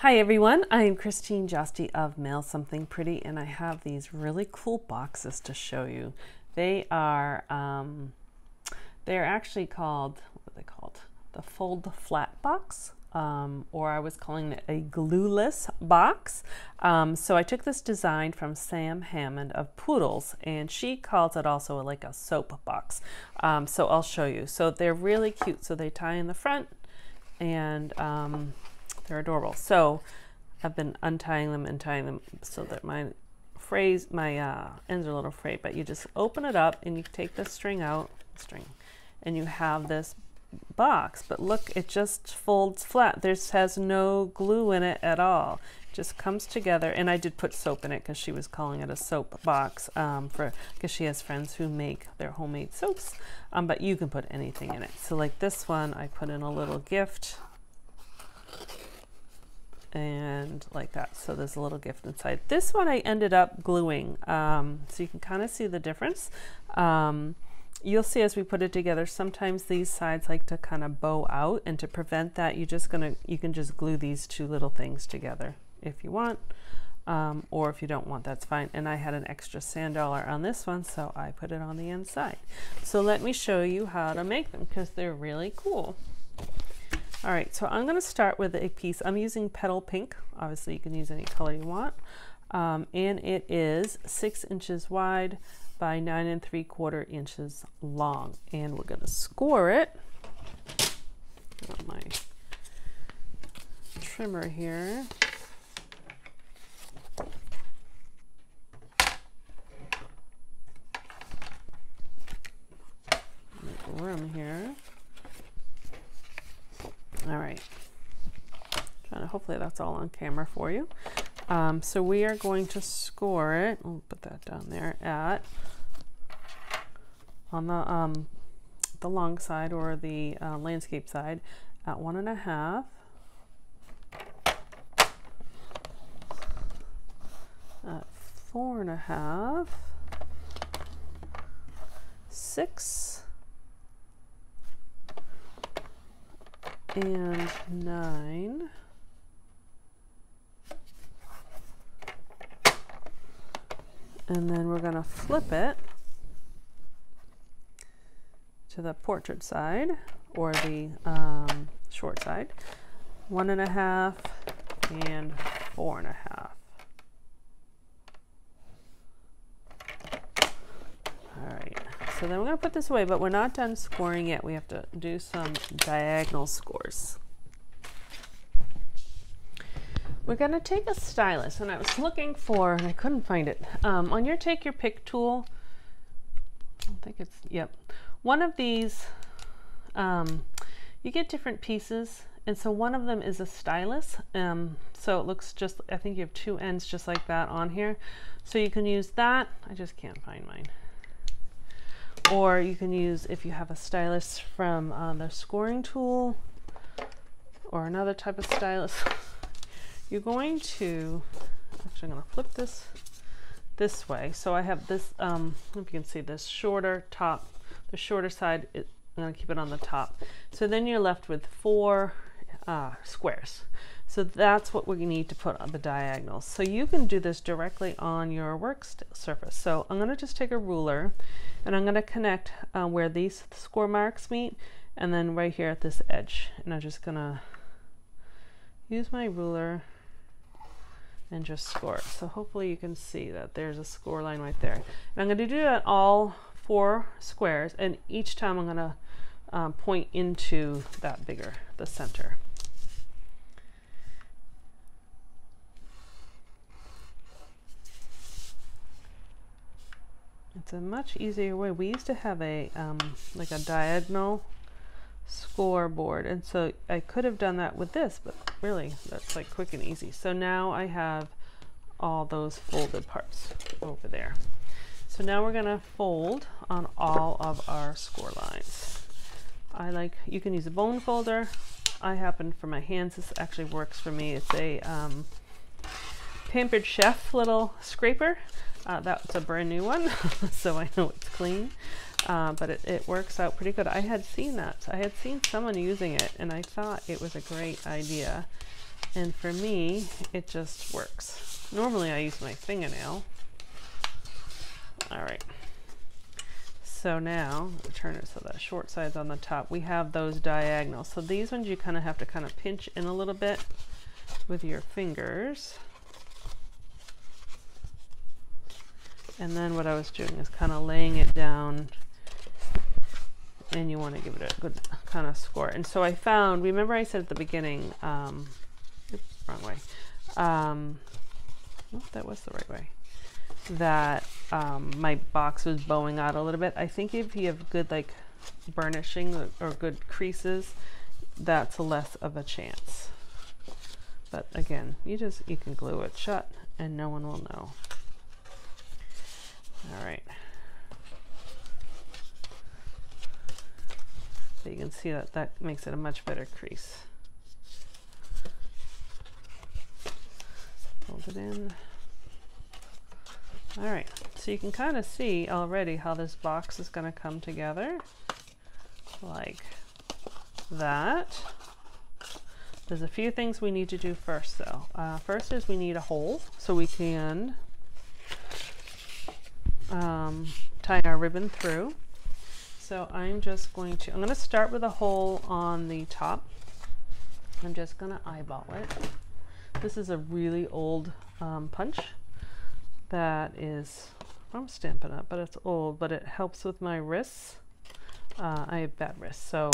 Hi everyone, I am Christine Josti of Mail Something Pretty, and I have these really cool boxes to show you. They are they're actually called, what are they called? The Fold Flat Box, or I was calling it a glueless box. So I took this design from Sam Hammond of Poodles, and she calls it also like a soap box. So I'll show you. So they're really cute. So they tie in the front, and they're adorable. So I've been untying them and tying them so that my ends are a little frayed, but you just open it up and you take the string out, and you have this box. But look, it just folds flat. This has no glue in it at all. It just comes together, and I did put soap in it because she was calling it a soap box because she has friends who make their homemade soaps, but you can put anything in it. So like this one, I put in a little gift, and like that. So there's a little gift inside. This one I ended up gluing, so you can kind of see the difference. You'll see as we put it together, sometimes these sides like to kind of bow out, and to prevent that, you can just glue these two little things together if you want, or if you don't want, that's fine. And I had an extra sand dollar on this one, so I put it on the inside. So let me show you how to make them, because they're really cool. All right, so I'm going to start with a piece. I'm using Petal Pink. Obviously, you can use any color you want. And it is 6 inches wide by 9 3/4 inches long. And we're going to score it. Got my trimmer here. Make room here. All right, hopefully that's all on camera for you. So we are going to score it. We'll put that down there on the long side, or the landscape side, at 1.5, at 4.5, 6, and 9, and then we're going to flip it to the portrait side, or the short side, 1.5 and 4.5. All right. So then we're going to put this away, but we're not done scoring yet. We have to do some diagonal scores. We're going to take a stylus, and I was looking for, and I couldn't find it. On your Take Your Pick tool, I don't think it's, yep. One of these, you get different pieces, and so one of them is a stylus. So it looks just, I think you have 2 ends just like that on here. So you can use that. I just can't find mine. Or you can use, if you have a stylus from the scoring tool, or another type of stylus, you're going to, actually I'm going to flip this way. So I have this, I don't know if you can see this shorter top, the shorter side, I'm going to keep it on the top. So then you're left with 4 squares. So that's what we need to put on the diagonals. So you can do this directly on your work surface. So I'm going to just take a ruler, and I'm going to connect where these score marks meet, and then right here at this edge. And I'm just going to use my ruler and just score it. So hopefully you can see that there's a score line right there. And I'm going to do that all 4 squares, and each time I'm going to point into that the center. It's a much easier way. We used to have a like a diagonal scoreboard, and so I could have done that with this, but really that's like quick and easy. So now I have all those folded parts over there. So now we're going to fold on all of our score lines. You can use a bone folder. I happen, for my hands, this actually works for me. It's a Pampered Chef little scraper. That's a brand new one, so I know it's clean. but it works out pretty good. I had seen that. I had seen someone using it, and I thought it was a great idea. And for me, it just works. Normally I use my fingernail. All right. So now, turn it so that short side's on the top. We have those diagonal. So these ones you kind of have to kind of pinch in a little bit with your fingers. And then what I was doing is kind of laying it down, and you want to give it a good kind of score. And so I found, remember I said at the beginning, oops, wrong way. That was the right way. That my box was bowing out a little bit. I think if you have good like burnishing or good creases, that's less of a chance. But again, you can glue it shut and no one will know. All right. So you can see that that makes it a much better crease. Hold it in. All right, so you can kind of see already how this box is going to come together like that. There's a few things we need to do first though. First is we need a hole so we can tie our ribbon through. So I'm going to start with a hole on the top. I'm just going to eyeball it. This is a really old punch that is from Stampin' Up, but it's old, but it helps with my wrists. I have bad wrists, so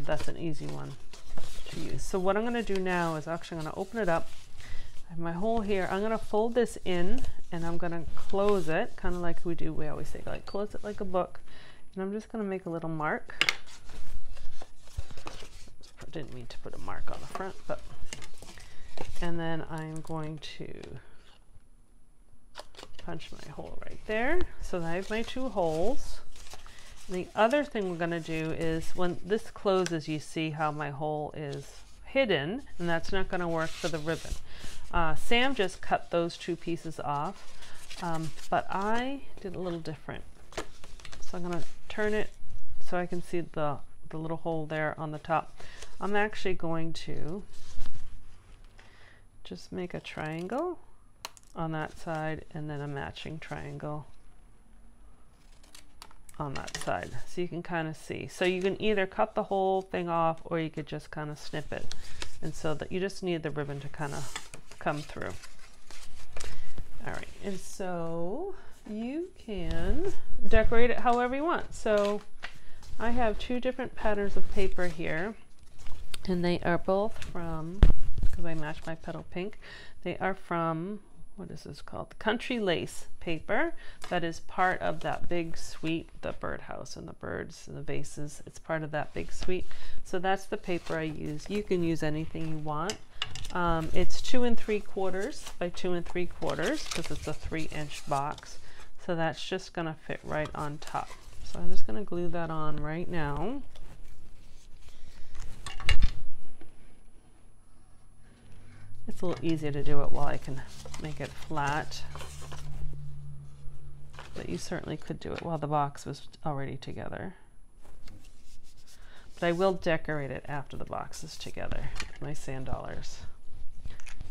that's an easy one to use. So what I'm going to do now is actually I'm going to open it up. I have my hole here. I'm going to fold this in and I'm going to close it, kind of like we always say, like close it like a book. And I'm just going to make a little mark. Didn't mean to put a mark on the front, but, and then I'm going to punch my hole right there. So I have my two holes. And the other thing we're going to do is when this closes, you see how my hole is hidden, and that's not going to work for the ribbon. Sam just cut those two pieces off, but I did a little different. So I'm going to turn it so I can see the little hole there on the top. I'm actually going to just make a triangle on that side and then a matching triangle on that side, so you can kind of see. So you can either cut the whole thing off or you could just kind of snip it, and so that you just need the ribbon to kind of come through. All right, and so you can decorate it however you want. So I have two different patterns of paper here, and they are both from, because I matched my petal pink, they are from, what is this called? Country Lace paper. That is part of that big suite, the birdhouse and the birds and the vases. It's part of that big suite. So that's the paper I use. You can use anything you want. It's 2 3/4 by 2 3/4 because it's a 3-inch box. So that's just going to fit right on top. So I'm just going to glue that on right now. It's a little easier to do it while I can make it flat, but you certainly could do it while the box was already together. But I will decorate it after the box is together with my sand dollars.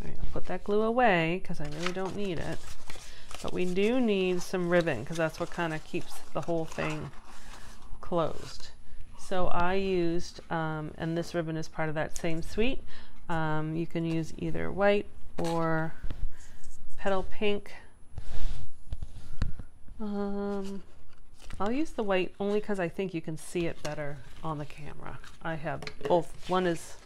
All right, I'll put that glue away because I really don't need it. But we do need some ribbon because that's what kind of keeps the whole thing closed. So I used, and this ribbon is part of that same suite. You can use either white or petal pink. I'll use the white only because I think you can see it better on the camera. I have both. One is,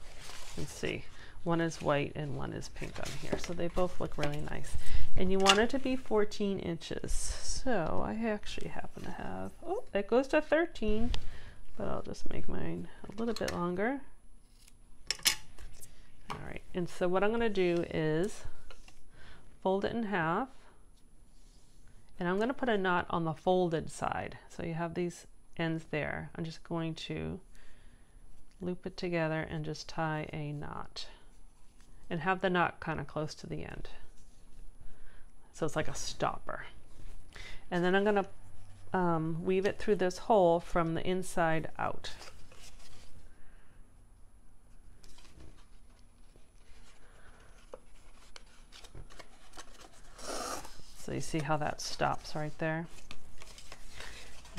let's see, one is white and one is pink on here. So they both look really nice. And you want it to be 14 inches. So I actually happen to have, oh, it goes to 13, but I'll just make mine a little bit longer. All right, and so what I'm going to do is fold it in half, and I'm going to put a knot on the folded side. So you have these ends there. I'm just going to loop it together and just tie a knot, and have the knot kind of close to the end. So it's like a stopper. And then I'm going to weave it through this hole from the inside out. So you see how that stops right there?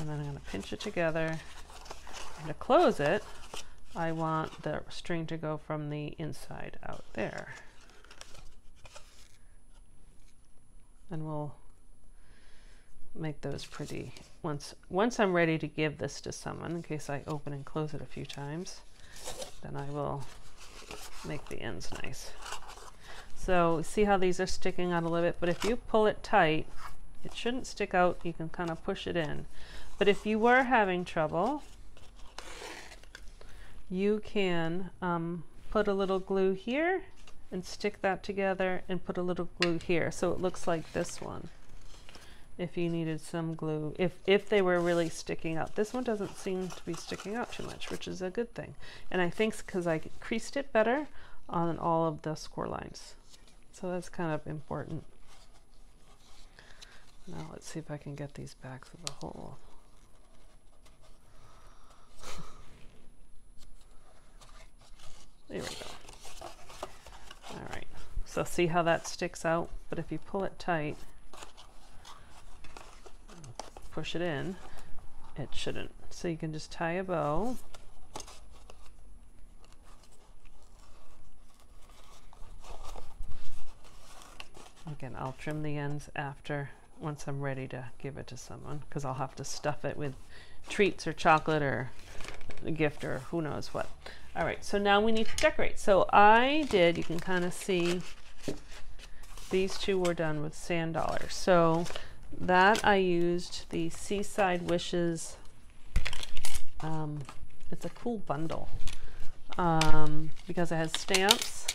And then I'm going to pinch it together. And to close it, I want the string to go from the inside out there. And we'll make those pretty. Once I'm ready to give this to someone, in case I open and close it a few times, then I will make the ends nice. So see how these are sticking out a little bit, but if you pull it tight, it shouldn't stick out. You can kind of push it in. But if you were having trouble, you can put a little glue here and stick that together and put a little glue here. So it looks like this one. If you needed some glue, if they were really sticking out. This one doesn't seem to be sticking out too much, which is a good thing. And I think because I creased it better on all of the score lines. So that's kind of important. Now let's see if I can get these back to the hole. There we go. All right, so see how that sticks out? But if you pull it tight, push it in, it shouldn't. So you can just tie a bow. Again, I'll trim the ends after, once I'm ready to give it to someone, because I'll have to stuff it with treats or chocolate or a gift or who knows what. All right, so now we need to decorate. So I did, you can kind of see, these two were done with sand dollars. So that I used the Seaside Wishes, it's a cool bundle because it has stamps,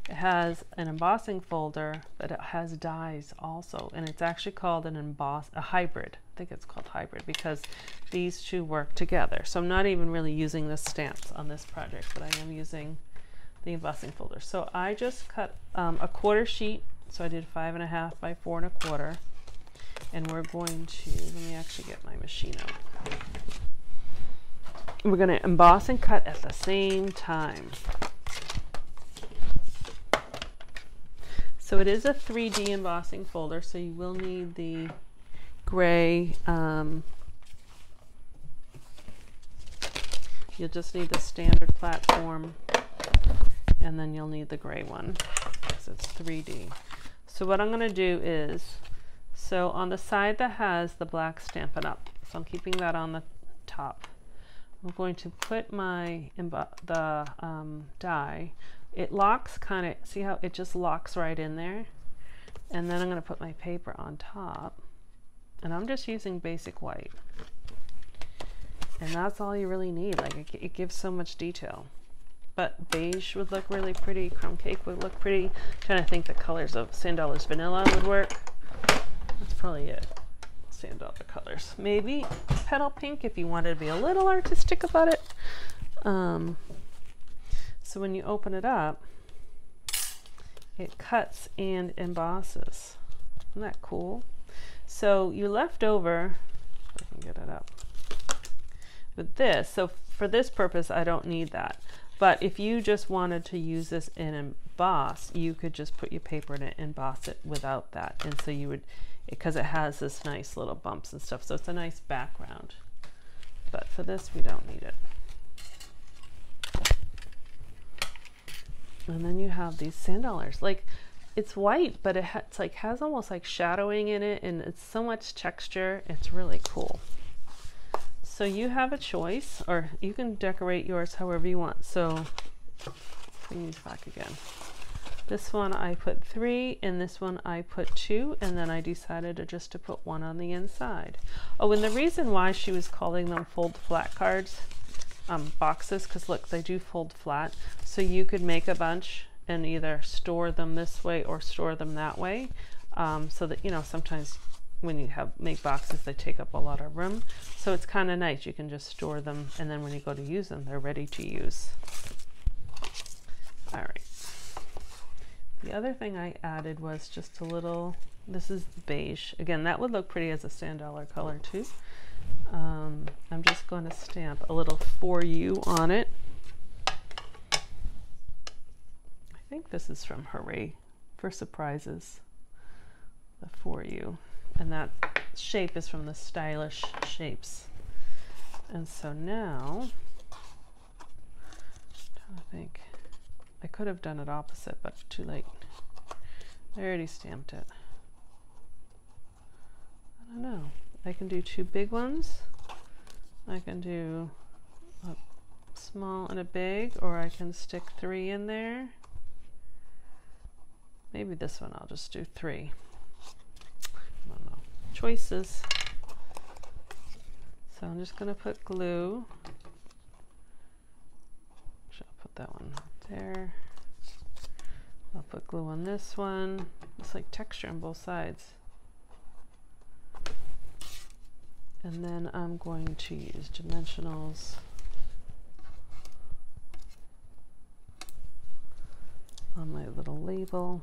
it has an embossing folder, but it has dies also, and it's actually called a hybrid. I think it's called hybrid because these two work together. So I'm not even really using the stamps on this project, but I am using the embossing folder. So I just cut a quarter sheet, so I did 5.5 by 4 1/4. And we're going to, let me actually get my machine out. We're going to emboss and cut at the same time. So it is a 3D embossing folder, so you will need the gray, you'll just need the standard platform, and then you'll need the gray one, because it's 3D. So what I'm going to do is, so on the side that has the black Stampin' Up, so I'm keeping that on the top. I'm going to put my die. It locks kind of, see how it just locks right in there? And then I'm going to put my paper on top. And I'm just using basic white. And that's all you really need. Like it gives so much detail. But beige would look really pretty. Crumb cake would look pretty. I'm trying to think the colors of Sand Dollars Vanilla would work. That's probably it. Sand Dollar colors. Maybe petal pink if you wanted to be a little artistic about it. So when you open it up, it cuts and embosses. Isn't that cool? So you left over, if I can get it up, with this. So for this purpose, I don't need that. But if you just wanted to use this in emboss, you could just put your paper in it and emboss it without that. And so you would, because it has this nice little bumps and stuff, so it's a nice background. But for this, we don't need it. And then you have these Sand Dollars. Like, it's white, but it's like has almost like shadowing in it, and it's so much texture. It's really cool. So you have a choice, or you can decorate yours however you want. So bring these back again. This one I put 3, and this one I put 2, and then I decided to put 1 on the inside. Oh, and the reason why she was calling them fold flat cards, boxes, because look, they do fold flat. So you could make a bunch and either store them this way or store them that way, so that, you know, sometimes when you make boxes, they take up a lot of room. So it's kind of nice. You can just store them, and then when you go to use them, they're ready to use. All right. The other thing I added was just a little, this is beige. Again, that would look pretty as a Sand Dollar color too. I'm just going to stamp a little "For You" on it. I think this is from Hooray for Surprises. the For You. And that shape is from the Stylish Shapes. And so now, I'm trying to think, I could have done it opposite, but too late. I already stamped it. I don't know. I can do 2 big ones. I can do a small and a big, or I can stick 3 in there. Maybe this one I'll just do 3. I don't know. Choices. So I'm just going to put glue. I'll put that one there. I'll put glue on this one. It's like texture on both sides. And then I'm going to use dimensionals on my little label.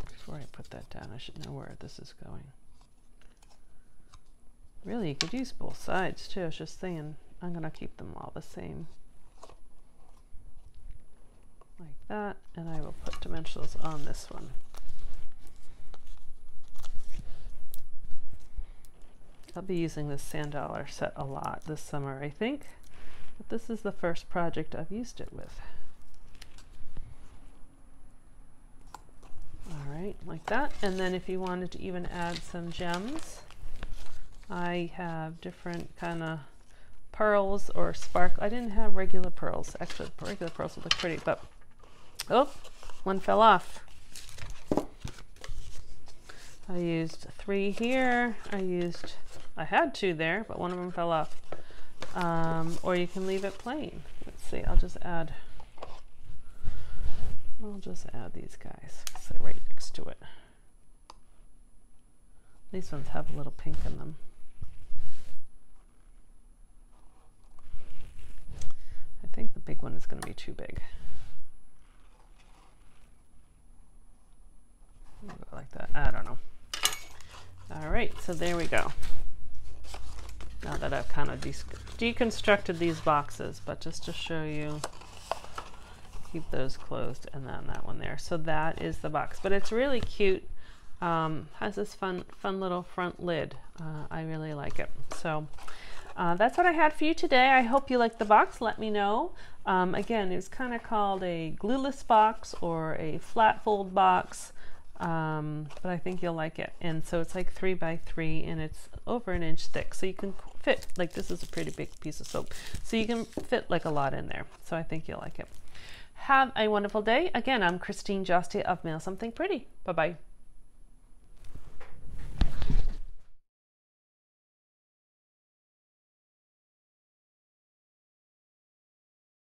Before I put that down, I should know where this is going. Really, you could use both sides too. I was just saying, I'm going to keep them all the same. Like that, and I will put dimensionals on this one. I'll be using this sand dollar set a lot this summer, I think. But this is the first project I've used it with. All right, like that. And then if you wanted to even add some gems, I have different kind of pearls or sparkle. I didn't have regular pearls. Actually, regular pearls would look pretty, but oh, one fell off. I used 3 here. I had 2 there, but one of them fell off. Or you can leave it plain. Let's see, I'll just add these guys, because they're right next to it. These ones have a little pink in them. I think the big one is going to be too big. I'll go like that. I don't know. All right, so there we go. Now that I've kind of deconstructed these boxes, but just to show you, keep those closed, and then that one there. So that is the box, but it's really cute. Has this fun little front lid. I really like it. So that's what I had for you today. I hope you liked the box. Let me know. Again, it's kind of called a glueless box or a flat fold box. But I think you'll like it. And so it's like 3 by 3 and it's over 1 inch thick. So you can fit, like this is a pretty big piece of soap. So you can fit like a lot in there. So I think you'll like it. Have a wonderful day. Again, I'm Christine Joste of Mail Something Pretty. Bye-bye.